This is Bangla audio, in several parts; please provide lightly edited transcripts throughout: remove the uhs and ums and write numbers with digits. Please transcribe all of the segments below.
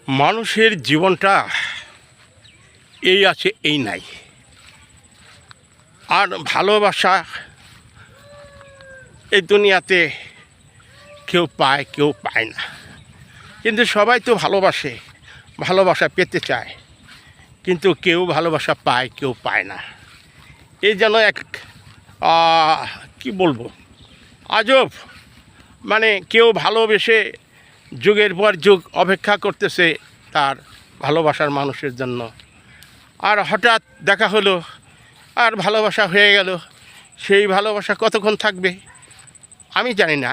মানুষের জীবনটা এই আছে এই নাই। আর ভালোবাসা এই দুনিয়াতে কেউ পায় কেউ পায় না, কিন্তু সবাই তো ভালোবাসে, ভালোবাসা পেতে চায়, কিন্তু কেউ ভালোবাসা পায় কেউ পায় না। এই যেন এক কি বলবো, আজব। মানে কেউ ভালোবেসে যুগের পর যুগ অপেক্ষা করতেছে তার ভালোবাসার মানুষের জন্য, আর হঠাৎ দেখা হলো আর ভালোবাসা হয়ে গেল। সেই ভালোবাসা কতক্ষণ থাকবে আমি জানি না,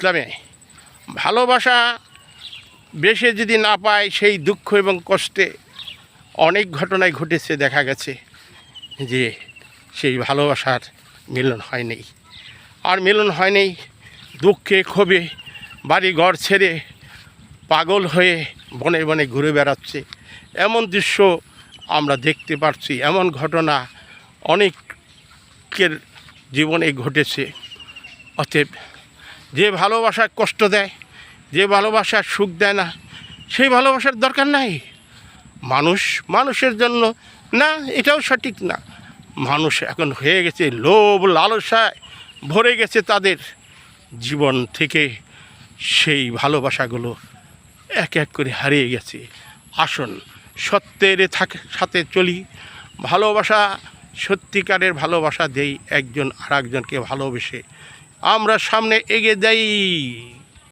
তবে ভালোবাসা বেশি যদি না পায় সেই দুঃখ এবং কষ্টে অনেক ঘটনায় ঘটেছে, দেখা গেছে যে সেই ভালোবাসার মিলন হয়নি। আর মিলন হয়নি, দুঃখে ক্ষোভে বাড়ি ঘর ছেড়ে পাগল হয়ে বনে বনে ঘুরে বেড়াচ্ছে, এমন দৃশ্য আমরা দেখতে পাচ্ছি। এমন ঘটনা অনেকের জীবনে ঘটেছে। অতএব যে ভালোবাসার কষ্ট দেয়, যে ভালোবাসার সুখ দেয় না, সেই ভালোবাসার দরকার নাই। মানুষের জন্য না, এটাও সঠিক না। মানুষ এখন হয়ে গেছে লোভ লালসায় ভরে গেছে, তাদের জীবন থেকে সেই ভালোবাসাগুলো এক এক করে হারিয়ে গেছে। আসুন সত্যের সাথে চলি, ভালোবাসা সত্যিকারের ভালোবাসা দেই, একজন আর একজনকে ভালোবেসে আমরা সামনে এগিয়ে যাই।